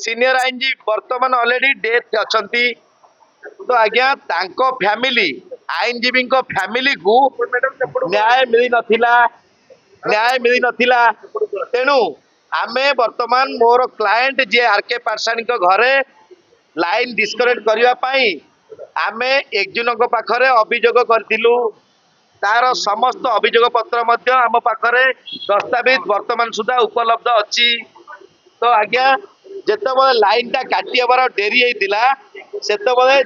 Senior आईनजीवी वर्तमान already death अछंती तो आज्ञा तांको फैमिली आईनजीवी को फैमिली को न्याय मिली नथिला तेणु आमे वर्तमान मोर क्लाएंट जे आरके पारसाणी घरे लाइन डिस्कनेक्ट करने पाई आमे एक जन पाखरे अभियोग करथिलु तार समस्त अभियोग पत्र मध्य आम पाखरे दस्तावेज वर्तमान सुधा उपलब्ध अच्छी तो आज्ञा जिते लाइन टा काटी हबार डेरी होता से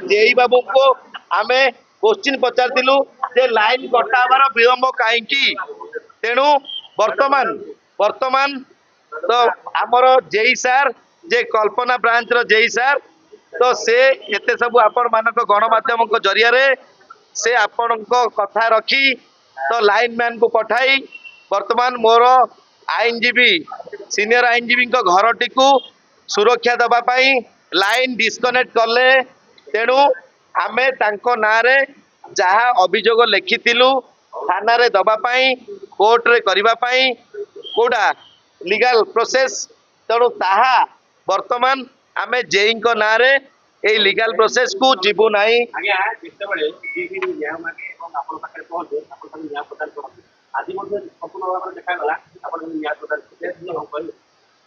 जेई बाबू को आमे क्वेश्चन पचारू जे लाइन कटा हबार विलंब कहीं तेणु वर्तमान वर्तमान तो आमर जेई सार जे कल्पना ब्रांच रो जेई सार तो से एते सब आपण मानक गणमाध्यम जरिया से आपण कथा रखी तो लाइन मैन को पठाई वर्तमान मोर आईनजीवी सीनियर आईनजीवी घर टी सुरक्षा दवापाई लाइन डिस्कनेक्ट कले तेणु आमे तांको नारे जहाँ अभियोग लिखिलु थाना रे दवापाई कोर्ट रे करिबा पाई कोडा लीगल प्रोसेस तेणु ताहा वर्तमान आमे जेई को नारे ए लीगल प्रोसेस को जीवु नाही आज्ञा जितेबाला न्याय मागे आपण पाखे पहुंचे आपण न्याय प्रदान करते आज संपूर्ण भाव में देखा गला आपण न्याय प्रदान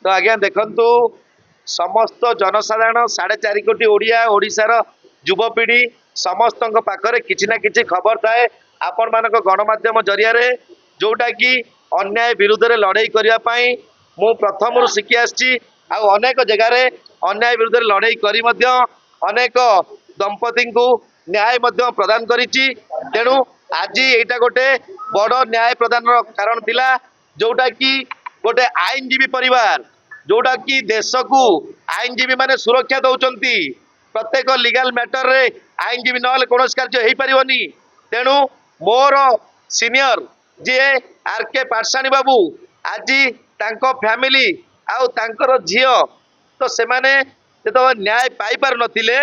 तो आज्ञा देखंतु समस्त जनसाधारण 4.5 कोटी ओडिया ओडिशार युवपीढ़ी समस्त पाखरे किछि ना किछि खबर थाए आपण मानक गणमाध्यम जरिया जोटा कि अन्याय विरुद्ध रे लड़ाई करिया पाई मु प्रथम शिखी आछि आ अनेक जगह अन्याय विरुद्ध रे लड़ाई करी मध्य अनेक दंपति को न्याय मध्य प्रदान करिछि तेणु आज एटा गोटे बड़ न्याय प्रदान कारण थिला जोटा कि गोटे आईनजीवी परिवार जोटा कि देश को आईनजीवी माने सुरक्षा दौरान प्रत्येक लीगल मैटर रे आईनजीवी ना कौन कार्य हो पारनी तेणु मोर सीनियर जे आरके पारसाणी बाबू आज तांको फैमिली आउ तांकर झियो तो से माने जो न्याय पाई पार नथिले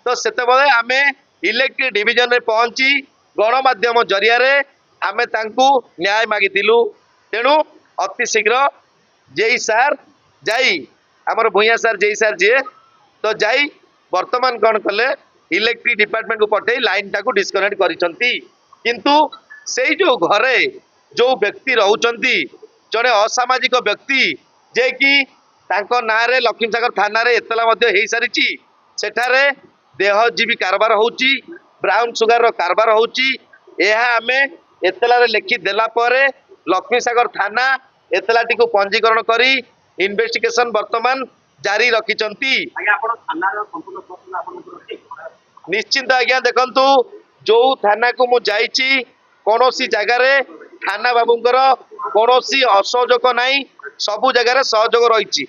तो सेतेबेले आमे इलेक्ट्रिक डिविजन रे पहुंची गणमाध्यम जरिया रे आमे तांकू न्याय मागिथिलु तेणु अति शीघ्र जेई सार जाई आमर भूया सार जेई सार जे तो जाई वर्तमान कौन कले इलेक्ट्रिक डिपार्टमेंट को पठे लाइन टाको डिस्कनेक्ट करिसंती किंतु सेई जो घरे जो व्यक्ति रहउचंती जड़े असामाजिक व्यक्ति जे कि तांको नारे लक्ष्मीसागर थाना रे एतला मध्य हेई सारिची सेठारे देहजीवी कारबार होउची ब्राउन सुगर रो कारबार होउची एहा आमे एतला रे लिखि देला परे लक्ष्मीसागर थाना एतलाटी को पंजीकरण करी इन्वेस्टिगेशन वर्तमान जारी रखिचंती आज्ञा आपण थाना रो संपूर्ण प्रश्न आपण निश्चिंत आज्ञा देखंतु जो थाना को मु जाईची कोनोसी जगह रे थाना बाबूंकर कोनोसी असहयोग नाही सबु जगह रे सहयोग रहिची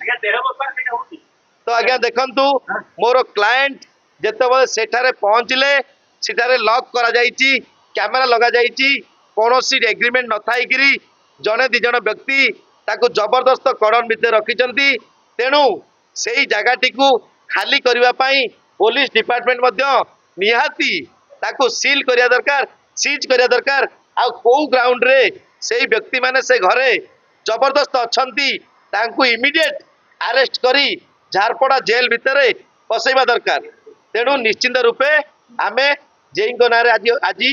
तो आज्ञा देखंतु मोर क्लाएंट जेतेबेले सेठारे पहुंचले सेठारे लॉक करा जाईची कैमरा लगा जाईची कोनोसी एग्रीमेंट न थाई गिरी जने दि जण व्यक्ति ताको जबरदस्त कड़न भितर रखिचंती तेणु सेही जगहटी को खाली करिवा पाई पुलिस डिपार्टमेंट मध्य निहाती ताको सील करिया दरकार सीज करिया दरकार आ को ग्राउंड रे सेही व्यक्ति माने से घरे जबरदस्त अछंती तांको इमीडिएट अरेस्ट करी झारपड़ा जेल भितर पसैबा दरकार तेणु निश्चिंत रूपे आमे जेई को नारे आज आज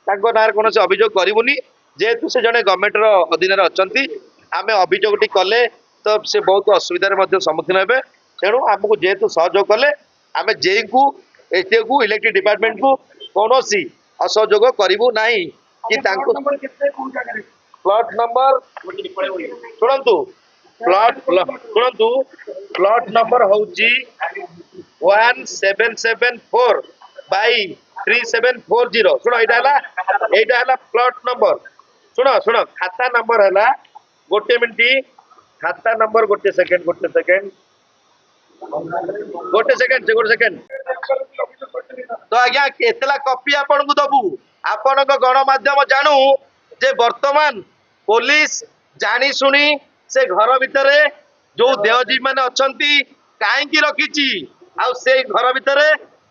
तांको नारे कोनोसी अभियोग करिवुनी जेहेतु से जने गवर्नमेंट रो अधीन रे अछंती आमे अभियोगटी कले तो से बहुत असुविधार सम्मुखीन हे तेणु आमको जेहेतु सहयोग कले आमे जेई को एसटीओ को इलेक्ट्रिक डिपार्टमेंट को कौनसी असहयोग करूँ ना कि प्लॉट नंबर शुणु शुणु प्लॉट नंबर हूँ 1774 बाई 3740 शुण यहाँ प्लॉट नंबर शुण शुण खाता नंबर है गोटे मिनट खाता नंबर गोटे सेकेंड गोटे सेकेंड तो आज्ञा एतला कॉपी आपन को दबु आपन को गणमाध्यम जानू जे वर्तमान पुलिस जानी सुनी से घर भितर जो देहजीवी माने अछंती काहेकि रखिची आ से घर भितर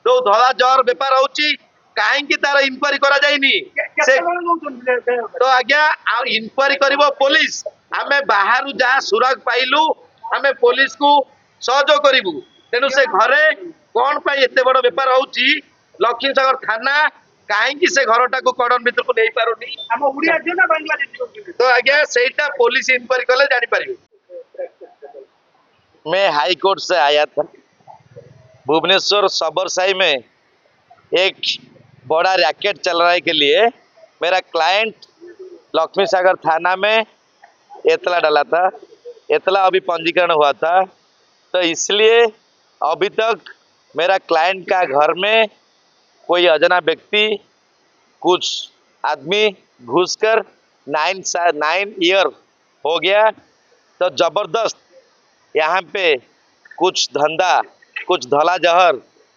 जो धला जहर बेपार होची काहेकि तार इंक्वायरी करा जाइनी से तो आज्ञा इंक्वायरी करिवो पुलिस आमे बाहर जहाँ सुराग पाइलु आमे पुलिस को सहयोग करू तेणु से घरे कौन पाई एते बड़ बेपार होउची लक्ष्मीसागर थाना कहीं से घरटा को कड़न भीतर को नहीं पारुनी ଆମ ଓଡ଼ିଆ ଝିଅ ନା ବାଂଲାଦେଶୀ ଝିଅ? तो आज्ञा सेटा पुलिस इंक्वायरी कले जानी पारिबे। मैं हाई कोर्ट से आया था। भुवनेश्वर सबरसाही में एक बड़ा रैकेट चल रहा है के लिए मेरा क्लाइंट लक्ष्मी सागर थाना में एतला डाला था। एतला अभी पंजीकरण हुआ था, तो इसलिए अभी तक मेरा क्लाइंट का घर में कोई अजना व्यक्ति कुछ आदमी घुसकर 9 ईयर हो गया, तो जबरदस्त यहाँ पे कुछ धंधा कुछ धला जहर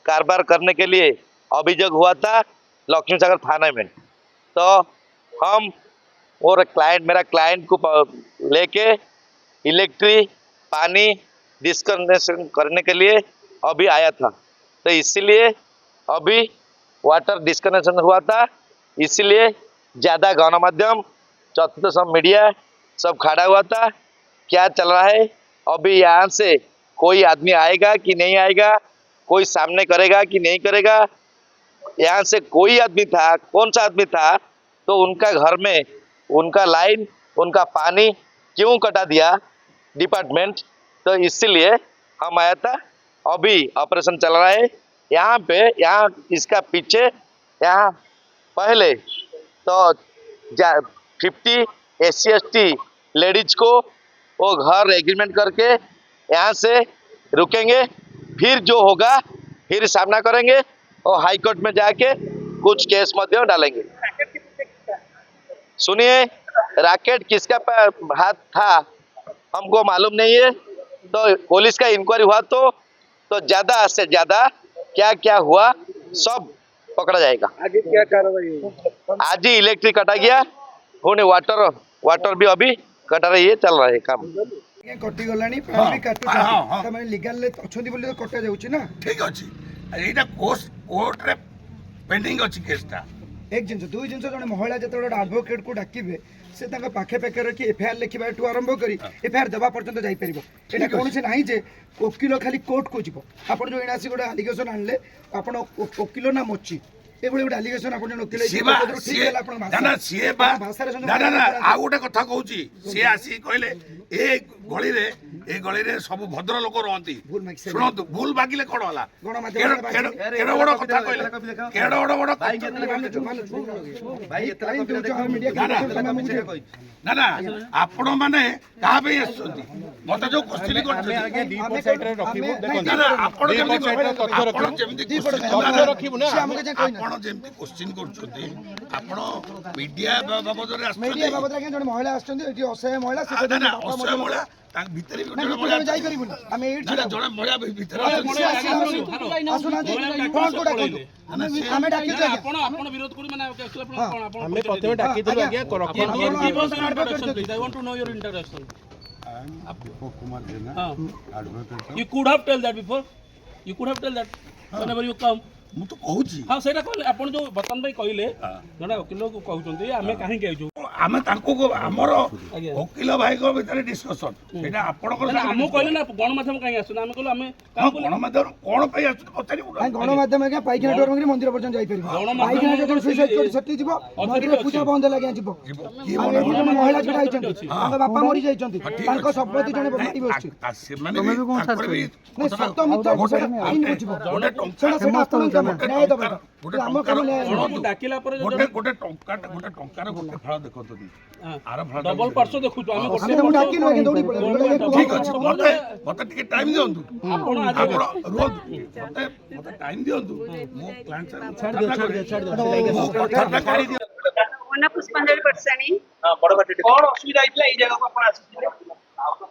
कारोबार करने के लिए अभियोग हुआ था लक्ष्मी सागर थाने में। तो हम और मेरा क्लाइंट को लेके इलेक्ट्रिक पानी डिस्कनेक्शन करने के लिए अभी आया था, तो इसीलिए अभी वाटर डिस्कनेक्शन हुआ था, इसलिए ज़्यादा गणमाध्यम चतुर्थ सब मीडिया सब खड़ा हुआ था। क्या चल रहा है अभी, यहाँ से कोई आदमी आएगा कि नहीं आएगा, कोई सामने करेगा कि नहीं करेगा, यहाँ से कोई आदमी था, कौन सा आदमी था, तो उनका घर में उनका लाइन उनका पानी क्यों कटा दिया डिपार्टमेंट, तो इसीलिए हम आया था। अभी ऑपरेशन चल रहा है यहाँ पे, यहाँ इसका पीछे यहाँ पहले तो 50 SC/ST लेडीज को वो घर एग्रीमेंट करके यहाँ से रुकेंगे, फिर जो होगा फिर सामना करेंगे और हाई कोर्ट में जाके कुछ केस मध्य डालेंगे। सुनिए, रैकेट किसका हाथ था हमको मालूम नहीं है, तो पुलिस का इंक्वायरी हुआ तो ज्यादा से ज्यादा क्या क्या हुआ सब पकड़ा जाएगा। आगे क्या कार्रवाई होगी? आज ही इलेक्ट्रिक कटा गया, पुणी वाटर भी अभी कटा रही है, चल रहा है काम। कटि गलानी प्राण भी काटु तमे लीगल ले अछंती बोली तो कटा जाउची ना। ठीक अछि एटा कोर्ट रे पेंडिंग अछि केसटा। एक जिनस दुई जिनस जने महिला जते एडवोकेट को डाकिबे से ताका पाखे पाखे रखी एफआईआर लिखिबा टू आरंभ करी एफआईआर दबा पर्यंत जाई परिबो। एटा कोन से नाही जे वकील खाली कोर्ट को जिवो। आपण जो एनासी गोटे एलिगेशन आनले आपण वकील ना मोची एबोली गोटे एलिगेशन आपण जन वकील ठीक है आपण भाषा ना आ गोटे कथा कहूची से आसी कहले ए गली रे सब भद्र लोक रहंती सुनंतु भूल मागिले कोन होला केडो बड़ कथा कहले केडो बड़ भाई एतला मीडिया ना आपण माने कहा पे आछंती मते जो क्वेश्चन करछंती आपण जेमती रखिबु ना आपण जेमती क्वेश्चन करछंती आपण मीडिया बाबद रे आछंती मीडिया बाबद रे जने महिला आछंती एठी असहाय महिला से ना असहाय महिला ताक भीतर महिला जाई परिबु ना हम एठी जने महिला भीतर आसुना कोन को डाकू हमें डाकी दे आपण विरोध करू माने आपण हमें प्रथम डाकी दे आज्ञा I want to know your interaction. Kumar Jena, advocate. You could have told that before. You could have told that whenever you come. मु तो कहूची हाँ सेटा कहले आपण जो बतन भाई कहले जणा वकील को कहउचंती आमे काहे कहजु आमे तांको हमर वकील भाई को भीतर डिस्कशन एटा आपण को हम कहले ना गणमाध्यम काहे आसु हम कहलो आमे गणमाध्यम कोन पई आसु पचारि गणमाध्यम आज्ञा पाइक नेटवर्क में मंदिर पर्यंत जाई परिबो। पाइक नेटवर्क सुसाइड कर सती जीवो मंदिर पूजा बंद लागे जीवो। महिला जटा आइचंती तांका बापा मरि जाइचंती तांको सबति जने मारी बसछि से माने भी नहीं सत्य मिथ्या आइन बुझिबो सेटा सेटा न्याय दबा हम काम न्याय डाकिला पर गोटे टंकार गोटे फळ देखतनी आर फळ डबल परसो देखु हम हम डाकिल लागे दौड़ी पड़े ठीक अछि मते टिके टाइम दियंतु आपण रोज मते टाइम दियंतु मो क्लाइंट छाड़ दियो मोना पुष्पांजलि परसाणी कौन असुविधा आइतला ई जगह को आपण आसी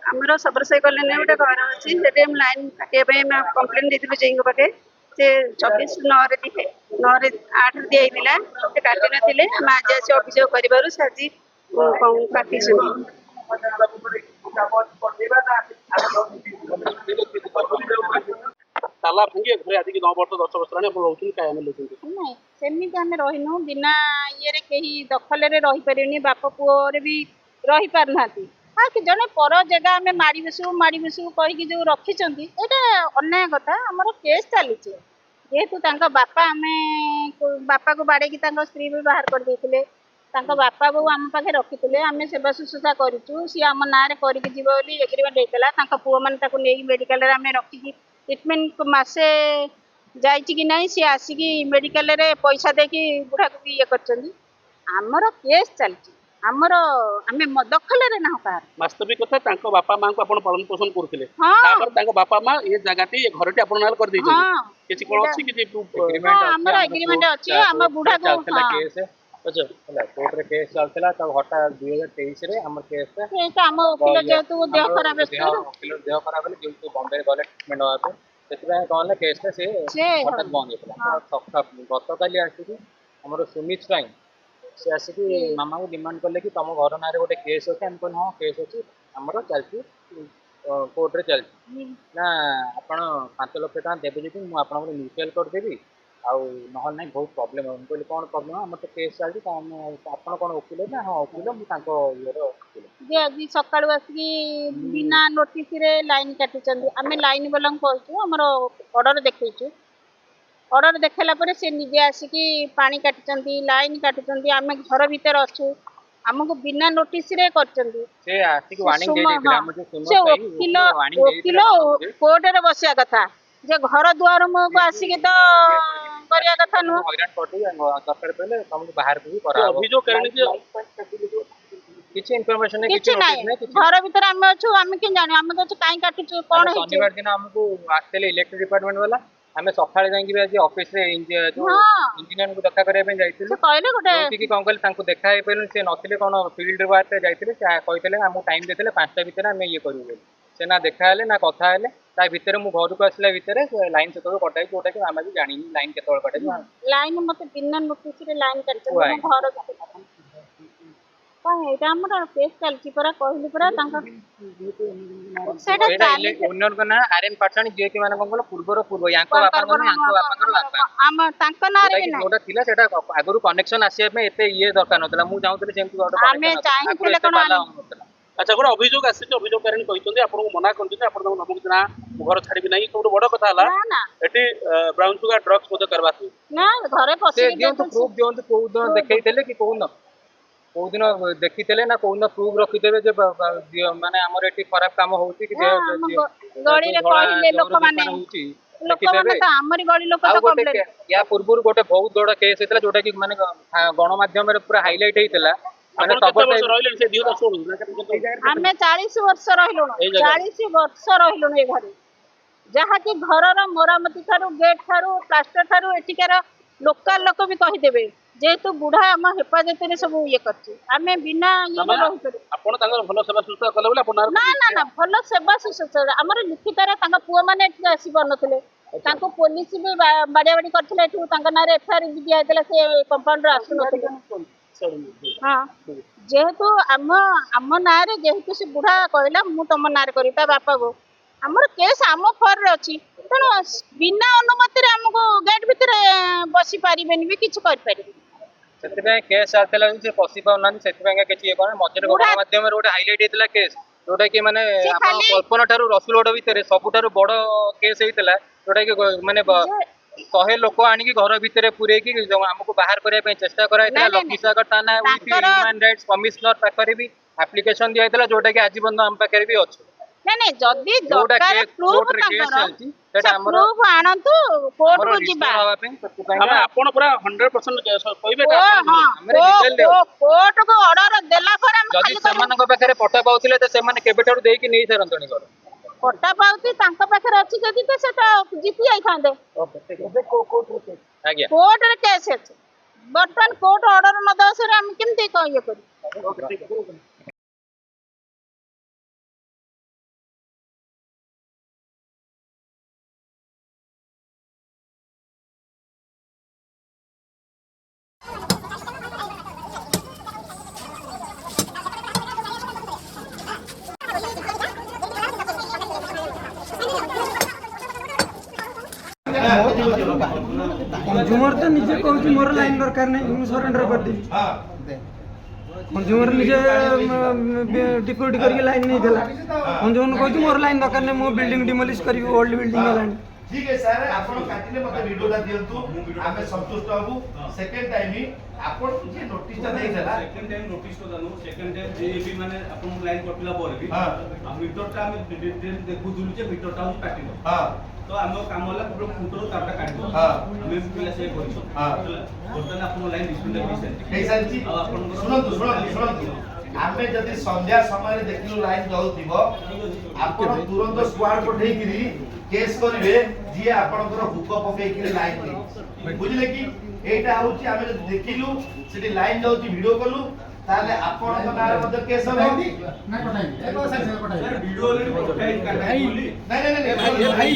आमर सबरसाई कॉलोनी गोटे घर अच्छी से लाइन काटिया कंप्लेन देथिलु जेई पाखे से 24/9 रे 8 दिया से काटि नथिले हम आज आसी अभियोग करिबारु साजी काटि सुनी ताला फंगे घरे आदि 9 वर्ष 10 वर्ष राने आपण रहउछन काय हम लेछन नहीं सेमिति हम रहिनु बिना ये रे केही दखल रे रहि परिनी बाप पुओ रे भी रहि पारनाती हाँ कि जड़े पर जगह आम माड़ी बसू कहीकि जो रखिंट यहाँ अन्याय कथा आमर केस चली जेहेतु बापा आम बापा को बाड़े स्त्री भी बाहर कर देते बापा बो आम पाखे रखी आम सेवा शुश्रूषा करूँ सी आम ना करके एग्रीमेंट होता पुओ मैंने मेडिकल आम रखिकी ट्रिटमेंट मसे जाइए कि नहीं सी आसिकी मेडिकल रे पैसा देकी बुढ़ा को भी ये करमर केस चलती आमर आम दखल ना कह वास्तविक कथा तांको बापा मां को आपण पालन पोषण करथिले हाँ। तापर तांको बापा मां ये जगहटी ये घरटी आपण नाल कर दैछन हाँ। किछि कोन अछि किछि हाँ, आमर एग्रीमेंट अच्छी आम बुढ़ा को चलतला केस अच्छा हला कोर्ट रे केस चलतला तब हटा 2023 रे हमर केस आम वकील जेहेतु देह खराब वकील देह खराब ले जेतु बॉम्बे गले ट्रीटमेंट होबे सेतबे कोन केस से हठात बंद होतला गतकाली आसी हमर सुमित राय से आसिकी मामा को डिमांड कले कि तुम घर ना गोटे केस अच्छे हम कहल हाँ केस अच्छी आमर चलती कोर्ट रे चलती ना आपण 5 लाख टका देवे जी मुझे आपको म्यूचुआल करदेवी आउ ना बहुत प्रोब्लेम हम कहली कौन प्रोब्लेम आम तो केस चलती आप कौन वकील ना हाँ वकील मुझे आज सकाळु आसिकी बिना नोटिस रे लाइन काटिचंदी आमे लाइन वाला कहू आमर ऑर्डर देखैछु ऑर्डर देखाला पर से निजे आसिकी पानी काटिचंदी लाइन काटिचंदी आमे घर भीतर अच्छु आमको बिना नोटिस रे करचंदी से आसिकी वार्निंग दे देला मुझे से वकील कोर्ट रे बसिया कथा जे घर द्वार मो को आसिकी तो करिया कथा नु हैरान करती दरकार पहले तुमको बाहर भी करा अभियोग करनी किछि इन्फॉर्मेशन नहीं किछि नहीं घर भीतर आमे अच्छु आमे के जाने आमे तो काई काटिछु कोन है शनिवार दिन हमको आस्तेले इलेक्ट्रिक डिपार्टमेंट वाला आमे सखाळे जाई आज ऑफिस रे जो इंजीनियर को देखा करबे जाइथिलु से कहले गोटे कि कोन कहले तांको देखा हे पेलन से नथिले कोन फील्ड वर्क रे जाइथिले से कहथिले हमु टाइम देथिले 5टा भीतर हमें ये करियो बोली से ना देखा हेले ना कथा हेले ता भीतर मु घर को आसला भीतर लाइन से तो कटाई जोटा कि आमे भी जानि लाइन केतोल कटाई लाइन मते बिना नोटिस रे लाइन काटछ घर कौन एटा हमर केस चलची परा कहली परा तांका सेटा चाली ओनर को ना आरएन पाटणी जे के माने कोन पूर्व यांको बापा को यांको बापा को बापा हम तांका नारे भी जोटा थिला सेटा आगरु कनेक्शन आसीया में एते ये दरकार नतला मु जाउतले सेमति गोटा आमे चाहिथिले कोन अच्छा गोटा अभियोग आसी अभियोग कारण कहितोंदी आपन को मना करथि आपन को नमक ना घर छाड़बी नहीं सब बड़ कथा हला एटी ब्राउन शुगर ड्रग्स मते करबाती ना घरे पसी दियंतु प्रूफ दियंतु को दिन देखेइतेले कि कोन को दिन देखितेले ना कोन प्रूफ रखितेबे जे माने हमर एटी खराब काम होउची कि जे गड़ी रे कहिले लोक माने तो हमरी गड़ी लोक तो कंप्लेन या पूर्व गोटे बहुत बड़ केस हेतला जोटा कि माने गण माध्यम रे पूरा हाईलाइट हेतला माने सब रहले से 2016 हमें 40 वर्ष रहिलो 40 वर्ष रहिलो ए घरे जहा कि घर रो मरामती थारु गेट थारु प्लास्टर थारु एटिकार लोकल लोक भी कहि देबे जेहेतु बुढ़ा आम हेफाजत रे सब ये करछि आमे बिना ये रहि करू आपण तांगर भलो सेवा सुश्रूषा कले बोले आपण ना ना ना भलो सेवा सुश्रूषा हमर लिखित रे तांगा पुओ माने एठी आसी बनथले तांको पुलिस भी बाडिया बाडी करथले एठू तांगा नारे एफआईआर भी दिया देला से कंपाउंडर आसु नथले हां जेहेतु आम नारे जेहेतु से बुढ़ा कहला मु तम नारे करी ता बापा गो हमर केस आम फर रे अछि तनो बिना अनुमति रे हमको गेट भीतर बसी पारिबेनी भी किछ कर पारिबेनी सेतबे केस आतला से पसी पाउनानी सेतबे के ये कोन मजरे गण माध्यम रे गोटे हाईलाइट हेतला केस जोटा कि माने आपण कल्पना थारु रसुलगड भीतर सबुठारु बड़ केस हेतला जोटा कि माने 100 लोक आनी घर भीतर पुरे कि हमको बाहर करने चेष्टा कराइला लखीसागर थाना ह्यूमन राइट्स कमिश्नर पाखरे भी एप्लिकेशन दिया हेतला जोटा कि आज बंद हम पाखरे भी अछि नहीं जदी दरकार प्रूफ तांकर प्रूफ आनंतु कोर्ट को जिबा हम आपण पूरा 100% कहबे का हमरे कोर्ट को ऑर्डर देला पर हम जदी समान को पाखरे पटा पाउथिले त समान केबेठारु देई कि नै सरंतणी कर पटा पाउती तांका पाखरे अछि जदी त सेटा जीती आइ थांदे कोर्ट रे केस अछि बर्तन कोर्ट ऑर्डर न दस रे हम केमते कहिए करी कंज्यूमर तो निजे कहूँ मोर लाइन दरकार नहीं मुझे सरेंडर कर दी कंज्यूमर निजे डिप्यूटी करके लाइन नहीं देला कंज्यूमर कहती मोर लाइन दरकार नहीं मो बिल्डिंग डिमोलिश करी ओल्ड बिल्डिंग हेलानी ठीक है सर आपण काटिले मते वीडियोटा दियंतु आमे संतुष्ट हबु सेकंड टाइम आपण जे नोटिसटा देई देला सेकंड टाइम नोटिस तो जानू सेकंड टाइम जे भी माने आपण लाइन कटिला पर भी आ मीटरटा हम डिटेल देखु दुलु जे मीटरटा हम काटिलो हां तो हम काम वाला पूरा फुटरो तारटा काटिलो हम पिला से करिसो बर्तन आपण लाइन डिस्प्ले कई सारी सुनंतु आमे जदि संध्या समय देखिलु लाइन जाउतिबो आपण तुरंत स्क्वाड पठेइकिरी केस करिवे जे आपनकर हुक पकेइकिरी लाइन बुझले कि एटा होची आमे जदि देखिलु सेठी लाइन जाउती वीडियो कलु ताले आपनकर नारे मध्ये केस हबो नहीं पठाई सर वीडियो ऑलरेडी पठाई काटा बोली नहीं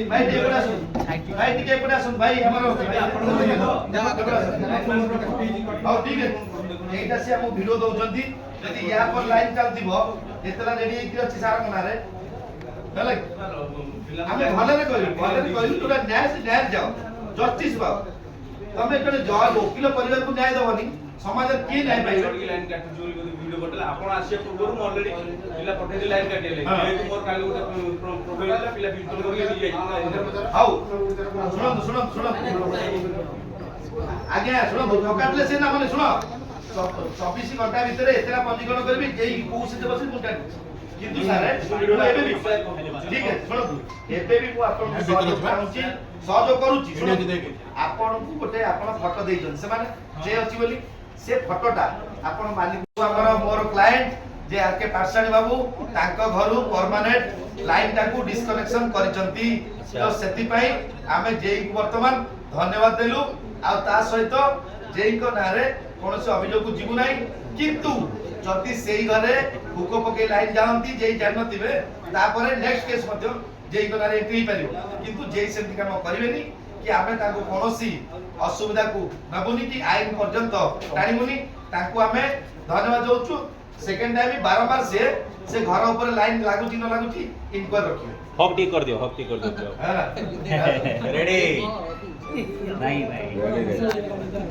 भाई टेपड़ा सुन भाई टिके पड़ा सुन भाई हमरो भाई और ठीक है एटा से हम वीडियो दउचंती यदि या पर लाइन चलतिबो एतला रेडी हेकि अछि सार मनारे हले हमें भले कहलु तोरा न्याय से न्याय जाओ जस्टिस पाओ तमे जने जज वकील परिवार को न्याय दबनी समाज के न्याय पाइबो लाइन काटि जोली वीडियो बटला आपण आसे पूर्व ऑलरेडी पिला पठाई दे लाइन काटिले जेतु मोर काली गोटे प्रोफाइल पिला बिल्कुल करके नि हाउ सुनो आज्ञा सुनो ठकाटले से ना माने सुनो 24 घंटा भितर एतरा पंजीकरण करबी जेई को से बसी मुंडा किंतु सारे एबे भी ठीक है सुनो एबे भी को आपन सहयोग करूची सहयोग करूची सुनो आपन को गोटे आपन फोटो देइछन से माने जे अछि बोली से फोटोटा आपन मालिक हमर मोर क्लाइंट जे आके पारसाणी बाबू तांको घरु परमानेंट लाइन टाकू डिस्कनेक्शन करिसंती तो सेति पई आमे जेई को वर्तमान धन्यवाद देलु आ ता सहित जेई को नारे कोनसे अभियोग को जीवु नाही किंतु जति सेही घरे हुक पके लाइन जानती जेई जानथिबे तापरे नेक्स्ट केस मध्ये जेई को नारे एंट्री परिबो किंतु जेई सेति काम करिवेनी कि आमे ताको कोनोसी असुविधा को नबुनी कि आईन पर्यंत टाणीमुनी ताको आमे धन्यवाद दउछु सेकंड टाइम बारंबार से घर ऊपर लाइन लागुची न लागुची इनक्वायर रखियो हक टी कर दियो हां रेडी नहीं